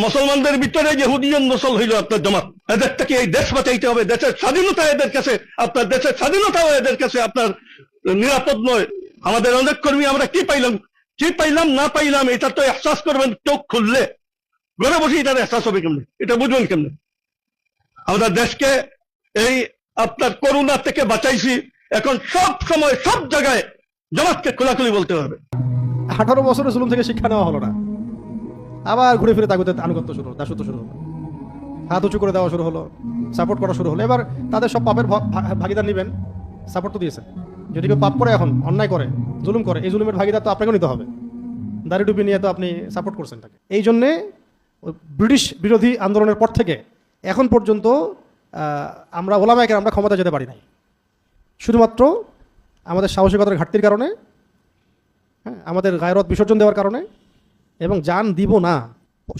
মুসলমানদের ভিতরে ইহুদিয়ান নসল হইল আপনার জামাত। এদের থেকে এই দেশ বাঁচাইতে হবে, দেশের স্বাধীনতা এদের কাছে, আপনার দেশের স্বাধীনতাও এদের কাছে আপনার নিরাপদ নয়। আমাদের অনেক কর্মী আমরা কি পাইলাম না পাইলাম এটা তো এহসাস করবেন চোখ খুললে, ঘরে বসে এটার এহসাস হবে কেমনে, এটা বুঝবেন কেমনে। আমাদের দেশকে এই আপনার করোনা থেকে বাঁচাইছি, এখন সব সময় সব জায়গায় জামাতকে খোলাখুলি বলতে হবে। 18 বছরের জুলুম থেকে শিক্ষা নেওয়া হলো না, আবার ঘুরে ফিরে তাগুতে আনুগত্য শুরু হলো, দাসত্ব শুরু হলো, হাত উঁচু করে দেওয়া শুরু হলো, সাপোর্ট করা শুরু হলো। এবার তাদের সব পাপের ভাগিদার নেবেন, সাপোর্ট তো দিয়েছেন। যদি কেউ পাপ করে, এখন অন্যায় করে, জুলুম করে, এই জুলুমের ভাগিদার তো আপনাকেও নিতে হবে। দাড়ি টুপি নিয়ে তো আপনি সাপোর্ট করছেন তাকে। এই জন্যে ব্রিটিশ বিরোধী আন্দোলনের পর থেকে এখন পর্যন্ত আমরা ওলামায়ে কেরাম আমরা ক্ষমতা যেতে পারি নাই, শুধুমাত্র আমাদের সাহসিকতার ঘাটতির কারণে, হ্যাঁ, আমাদের গায়রত বিসর্জন দেওয়ার কারণে, এবং জান দিব না,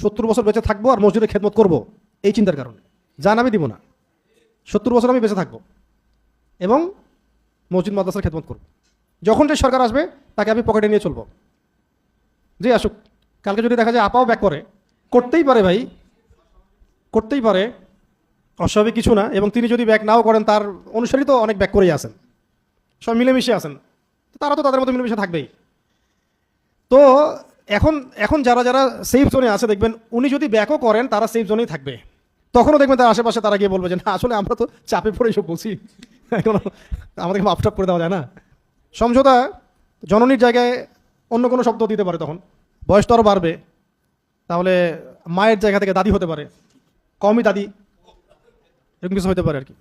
70 বছর বেঁচে থাকবো আর মসজিদে খেদমত করব, এই চিন্তার কারণে জান আমি দিব না। 70 বছর আমি বেঁচে থাকবো এবং মসজিদ মাদ্রাসার খেদমত করব। যখন যে সরকার আসবে তাকে আমি পকেটে নিয়ে চলবো, যে আসুক। কালকে যদি দেখা যায় আপাও ব্যাক করে, করতেই পারে ভাই, করতেই পারে, অস্বাভাবিক কিছু না। এবং তিনি যদি ব্যাক নাও করেন, তার অনুসারী তো অনেক ব্যাক করেই আছেন, সব মিলেমিশে আছেন, তারা তো তাদের মতো মিলেমিশে থাকবেই। তো এখন যারা যারা সেফ জোনে আছে, দেখবেন উনি যদি ব্যাকও করেন তারা সেফ জোনেই থাকবে। তখনও দেখবেন তার আশেপাশে তারা গিয়ে বলবে যে না, আসলে আমরা তো চাপে পড়ে এসব বলছি, এখন আমাদেরকে মাপটাপ করে দেওয়া যায় না। সমঝোতা জননীর জায়গায় অন্য কোনো শব্দ দিতে পারে, তখন বয়স তো আরও বাড়বে, তাহলে মায়ের জায়গা থেকে দাদি হতে পারে, কমই দাদি, এরকম কিছু হতে পারে আর কি।